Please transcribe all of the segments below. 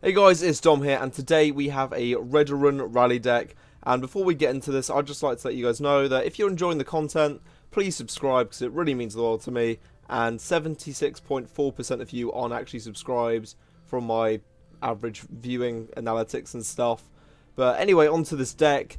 Hey guys, it's Dom here, and today we have a Redoran rally deck. And before we get into this, I'd just like to let you guys know that if you're enjoying the content, please subscribe because it really means the world to me. And 76.4% of you aren't actually subscribed from my average viewing analytics and stuff. But anyway, onto this deck.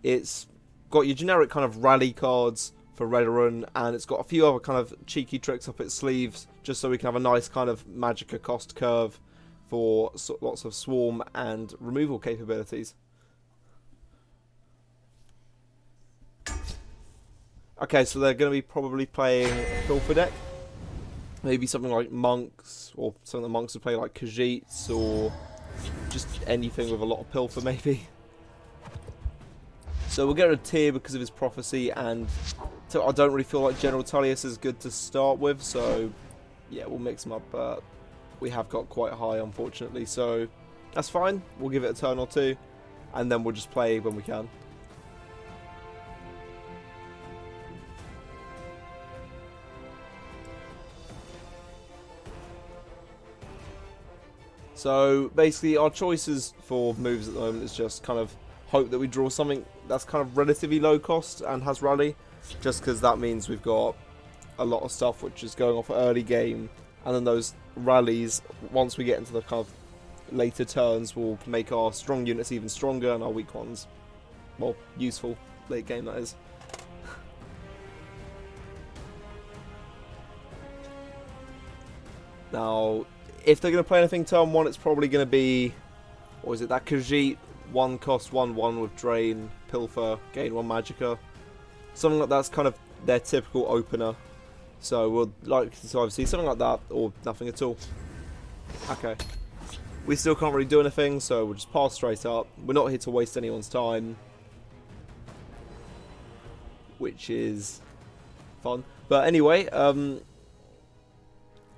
It's got your generic kind of rally cards for Redoran, and it's got a few other kind of cheeky tricks up its sleeves, just so we can have a nice kind of Magicka cost curve for lots of swarm and removal capabilities. Okay, so they're going to be probably playing a Pilfer deck. Maybe something like Monks, or something that Monks would play like Khajiits, or just anything with a lot of Pilfer maybe. So we'll get a tier because of his prophecy, and I don't really feel like General Tullius is good to start with, so yeah, we'll mix them up. We have got quite high, unfortunately, so that's fine. We'll give it a turn or two, and then we'll just play when we can. So basically, our choices for moves at the moment is just kind of hope that we draw something that's kind of relatively low cost and has rally, just because that means we've got a lot of stuff which is going off early game, and then those rallies, once we get into the kind of later turns, will make our strong units even stronger and our weak ones, well, useful late game, that is. Now, if they're going to play anything turn 1, it's probably going to be, what is it, that Khajiit, 1 cost 1/1 with Drain, Pilfer, gain 1 Magicka. Something like that's kind of their typical opener. So we'll like to either see something like that or nothing at all. Okay. We still can't really do anything, so we'll just pass straight up. We're not here to waste anyone's time, which is fun. But anyway, kind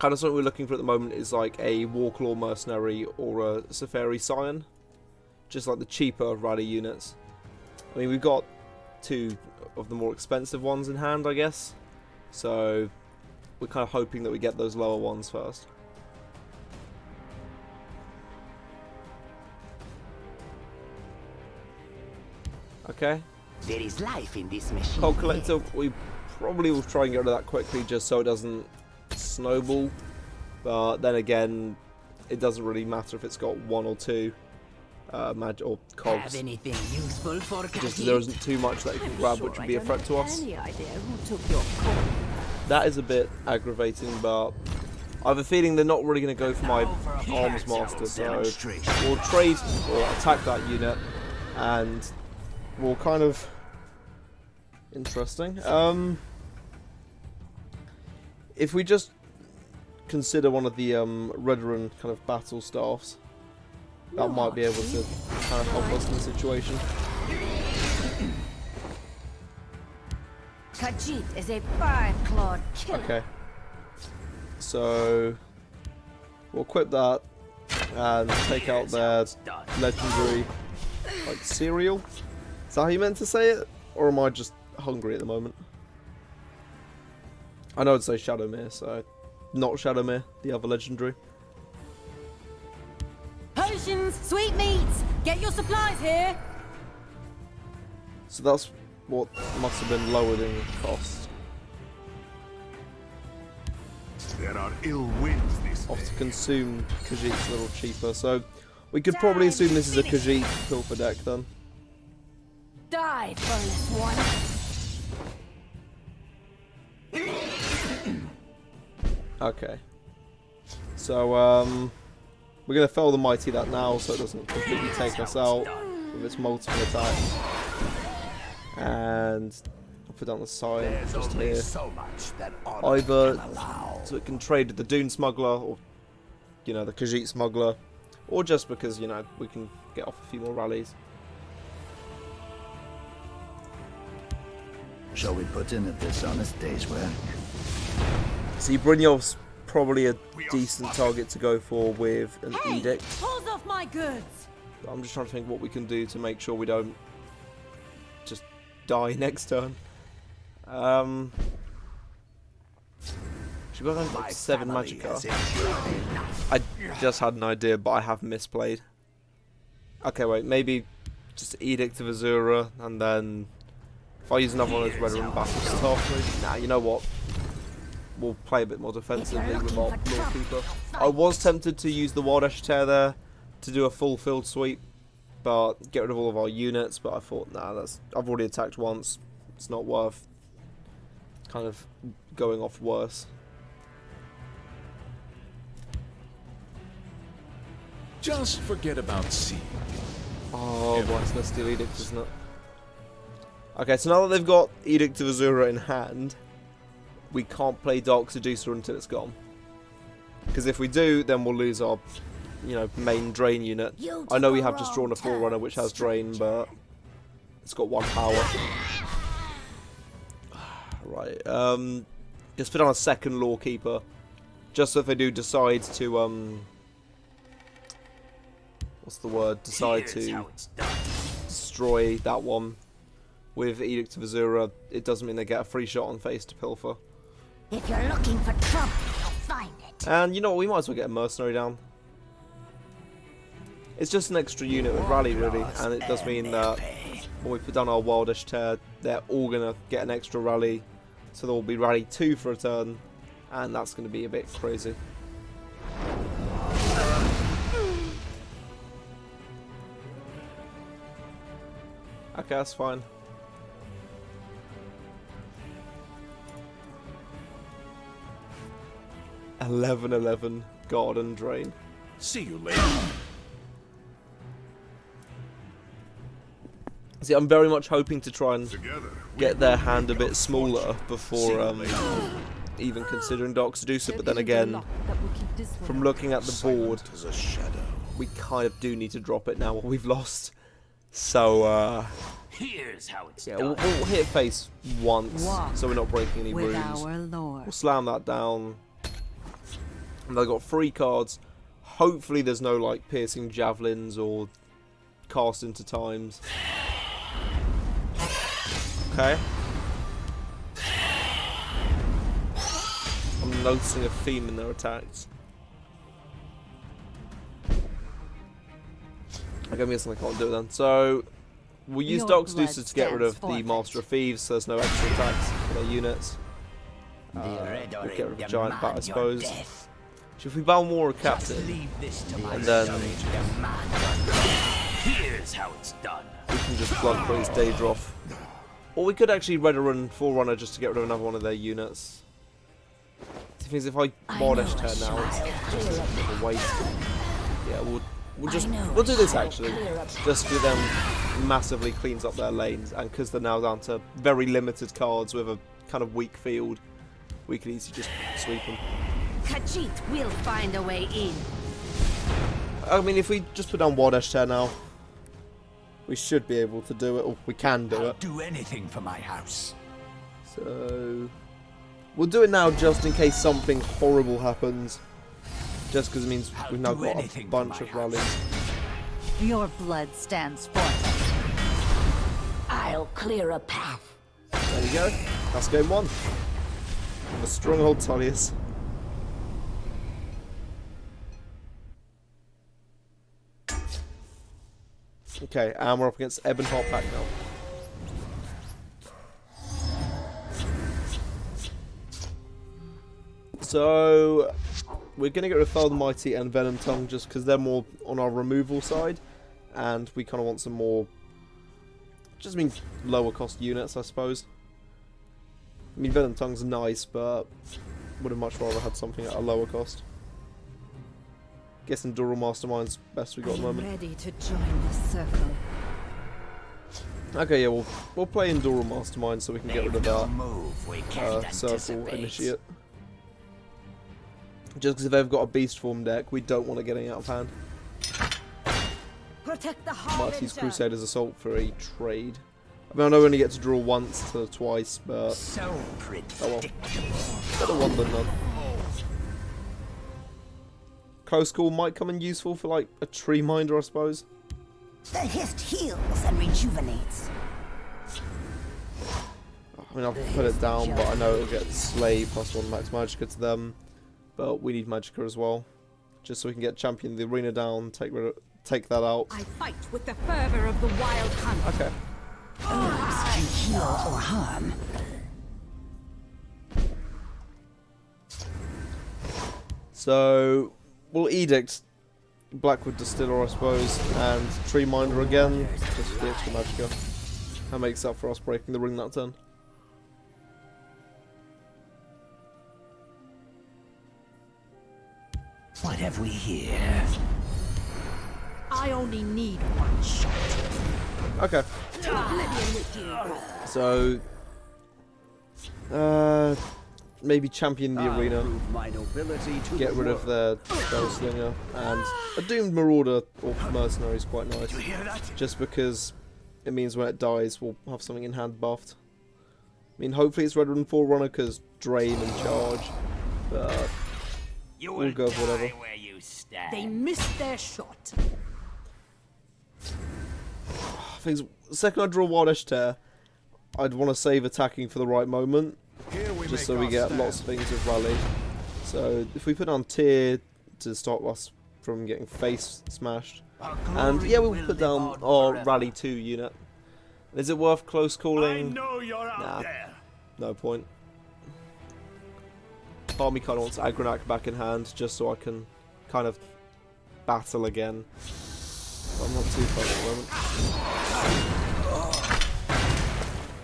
of something we're looking for at the moment is like a Warclaw Mercenary or a Safari Scion. Just like the cheaper rally units. I mean, we've got 2 of the more expensive ones in hand, I guess. So we're kind of hoping that we get those lower ones first. Okay. There is life in this machine. Cold Collector, we probably will try and get rid of that quickly just so it doesn't snowball. But then again, it doesn't really matter if it's got 1 or 2 or cogs. Have anything useful for Just there isn't too much that you can grab which would be a threat to us. Any idea who took your call? That is a bit aggravating, but I have a feeling they're not really going to go for my Arms Master, so we'll trade or attack that unit, and we'll kind of... Interesting. If we just consider one of the Redoran kind of battle staffs, that might be able to kind of help us in the situation. Khajiit is a bird-clawed killer. Okay. So we'll equip that and take out their legendary, like, cereal. Is that how you meant to say it? Or am I just hungry at the moment? I know I'd say Shadowmere, so not Shadowmere, the other legendary. Potions, sweetmeats, get your supplies here. So that's what must have been lowered in cost. There are ill winds this Off to consume Khajiit's a little cheaper, so we could probably assume this is a Khajiit Pilfer deck then. Die, bonus one. Okay. So we're gonna fell the mighty that now so it doesn't completely take us out with its multiple attacks. And I'll put down the sign just here. Either so it can trade with the Dune Smuggler, or you know, the Khajiit Smuggler, or just because, you know, we can get off a few more rallies. Shall we put in a dishonest day's work? See, Brynjolf's probably a decent target to go for with an Edict. Pulls off my goods. I'm just trying to think what we can do to make sure we don't just die next turn. Should we go down to like 7 Magicka? I Just had an idea, but I have misplayed. Okay, wait, maybe just Edict of Azura, and then if I use another one of those Redoran battle staff, nah, you know what? We'll play a bit more defensively with our Lordkeeper. I was tempted to use the Wild Ash Tear there to do a full field sweep, but get rid of all of our units, but I thought, nah, I've already attacked once. It's not worth kind of going off worse. Just forget about sea. Oh, boy, it's Celestial Edict, isn't it? Okay, so now that they've got Edict of Azura in hand, we can't play Dark Seducer until it's gone. Because if we do, then we'll lose our, main Drain unit. I know we have just drawn a Forerunner which has Drain, but it's got 1 power. Right, let's put on a second Lawkeeper, just so if they do decide to, what's the word? Decide to destroy that one with Edict of Azura, it doesn't mean they get a free shot on face to pilfer. If you're looking for trouble, you'll find it. And you know what? We might as well get a mercenary down. It's just an extra unit with rally, really, and it does mean that when we put down our Wildish Tear, they're all gonna get an extra rally, so there will be rally 2 for a turn, and that's gonna be a bit crazy. Okay, that's fine. 11-11 Garden Drain. See you later. See, I'm very much hoping to try and Together, get their hand a bit smaller before even considering Dark Seducer, but then again, from looking at the board, as a shadow. we kind of do need to drop it now what we've lost. So, Here's how it's yeah, done. we'll hit face once, so we're not breaking any with runes. our Lord. We'll slam that down. And they've got 3 cards. Hopefully there's no, like, piercing javelins or cast into times. Okay. I'm noticing a theme in their attacks. Okay, I'm guessing I can't do it then. So, we'll use Your Dark blood Seducer to get rid of stands the forfeit. Master of Thieves, so there's no extra attacks for their units. We'll get rid of a giant bat, I suppose. So if we Balmora Captain, and then Here's how it's done. we can just blood freeze Daedroth. Or we could actually Redoran Forerunner just to get rid of another one of their units. The thing is, if I Mordish Tear now, it's just a bit of a waste. Yeah, we'll do this actually, just because them massively cleans up their lanes, and because they're now down to very limited cards with a kind of weak field, we can easily just sweep them. Khajiit will find a way in. I mean, if we just put down Wardash Tear now, we should be able to do it, or we can do it. Do anything for my house. So, we'll do it now just in case something horrible happens. Just because it means we've now got a bunch of rallies. Your blood stands forfeit. I'll clear a path. There you go. That's game 1. The Stronghold Tullius. Okay, and we're up against Ebonheart Pack now. So, we're going to get rid of Fell the Mighty and Venom Tongue just because they're more on our removal side. And we kind of want some more, just means lower cost units, I suppose. I mean, Venom Tongue's nice, but would have much rather had something at a lower cost. Guessing Dural Mastermind's best we got at the moment. Ready to join the circle. Okay, yeah, we'll play in Dural Mastermind so we can get rid of that Move we can't Circle anticipate. Initiate. Just because if they've got a Beast Form deck, we don't want to get it out of hand. Protect the Mighty's Harbinger. Crusader's Assault for a trade. I mean, I know we only get to draw once to twice, but So oh well. predictable. Better one than none. Close Call might come in useful for like a Tree Minder, I suppose. The hist heals and rejuvenates. I mean, I'll put it down, but I know it'll get Slay plus 1 max Magicka to them. But we need Magicka as well. just so we can get champion of the arena down, take that out. I fight with the fervor of the wild hunt. Okay. Herbs can heal or harm. So we'll edict Blackwood Distiller, I suppose, and Tree Minder again, just for the extra magicka. That makes up for us breaking the ring that turn. What have we here? I only need one shot. Okay. To oblivion with you. So, maybe champion the arena, My nobility to get rid of the Spellslinger, and a Doomed Marauder or Mercenary is quite nice, just because it means when it dies we'll have something in hand buffed. I mean, hopefully it's Redoran Forerunner because Drain and Charge, but we'll go with whatever. Where you stand. They missed their shot. Things. The second I draw Wild Edge Tear, I'd want to save attacking for the right moment, just so we get lots of things with Rally. So if we put on Tear to stop us from getting face smashed, and yeah, we'll put down our Rally 2 unit. Is it worth close calling? I know you're out there. No point. Part of me kind of wants Agronak back in hand, just so I can kind of battle again. But I'm not too far at the moment.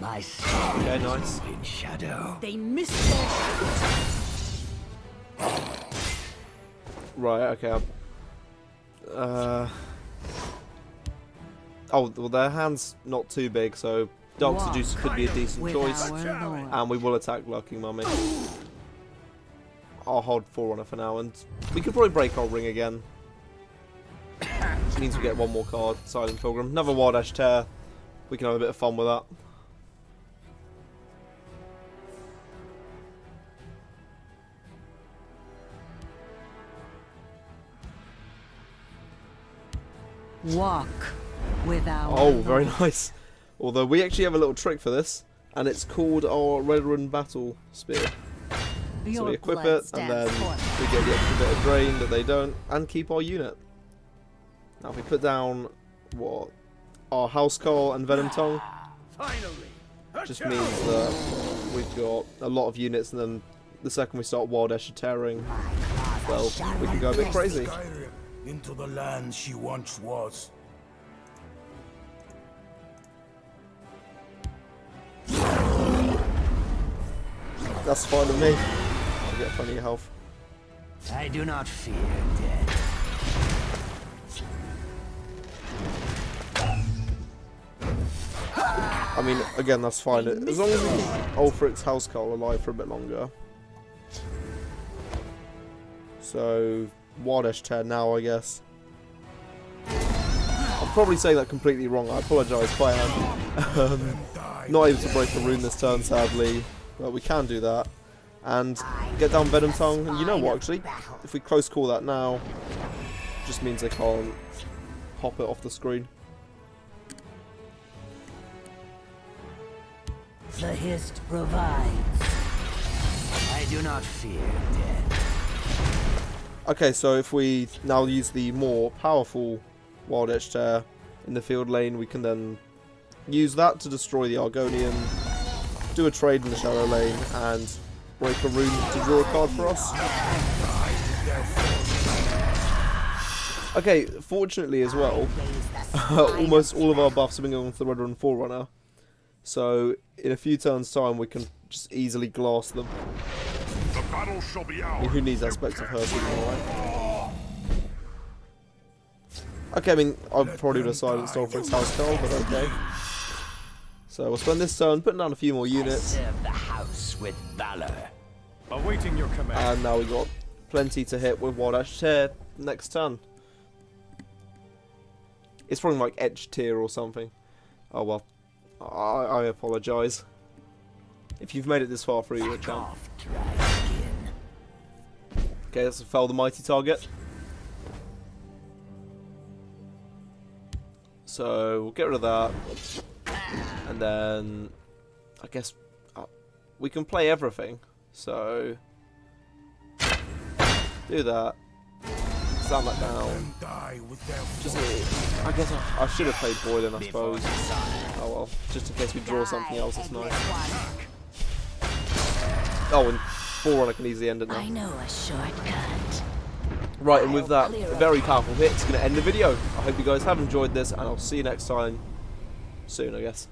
My soul Okay, nice. in shadow. They missed their shot. Right, okay. Oh, well, their hand's not too big, so Dark Seducer could be a decent choice. And we will attack Lurking Mummy. I'll hold Forerunner for now, and we could probably break our ring again. Which means we get one more card, Silent Pilgrim. Another Wild Ash Tear. We can have a bit of fun with that. Walk without. Oh, very nice. Although we actually have a little trick for this, and it's called our Redoran Battle Spear. So we equip it, and then we get the extra bit of drain that they don't, and keep our unit. Now if we put down, what, our House Call and Venom Tongue, just means that we've got a lot of units, and then the second we start Wild Escher tearing, well, we can go a bit crazy. Into the land she once was. That's fine with me. I'll get plenty of health. I do not fear death. I mean, again, that's fine. As long as we keep Ulfric's House Call alive for a bit longer. So, Wild Ash Tear now, I guess. I'm probably saying that completely wrong. I apologise if I am. Not able to break the rune this turn, sadly. But we can do that. And get down Venom Tongue. And you know what, actually? If we close call that now, just means they can't hop it off the screen. The Hist provides. I do not fear death. Okay, so if we now use the more powerful Wild Edge Tear in the field lane, we can then use that to destroy the Argonian, do a trade in the Shadow lane, and break a rune to draw a card for us. Okay, fortunately as well, almost all of our buffs have been going to the Redoran Forerunner, so in a few turns' time we can just easily glass them. The battle shall be ours. I mean, who needs aspects of her signal, right? Okay, I mean, I probably would have silenced Ulfric's House Call, but okay. So we'll spend this turn putting down a few more units, Serve the house with valor. Awaiting your command. and now we got plenty to hit with Wild Ash Tear next turn. It's probably like Edge Tear or something. Oh well, I apologise. If you've made it this far through, you're a champ. Off, dry skin. Okay, that's a Fell the Mighty target. So we'll get rid of that, and then I guess we can play everything. So do that, sound that down. And die with their Just, I guess I should have played Boiling, I suppose. Oh well, just in case we draw something else, it's nice. Oh, and 4 on I can easily end it now. I know a shortcut. Right, and with that very powerful hit, it's going to end the video. I hope you guys have enjoyed this, and I'll see you next time. Soon, I guess.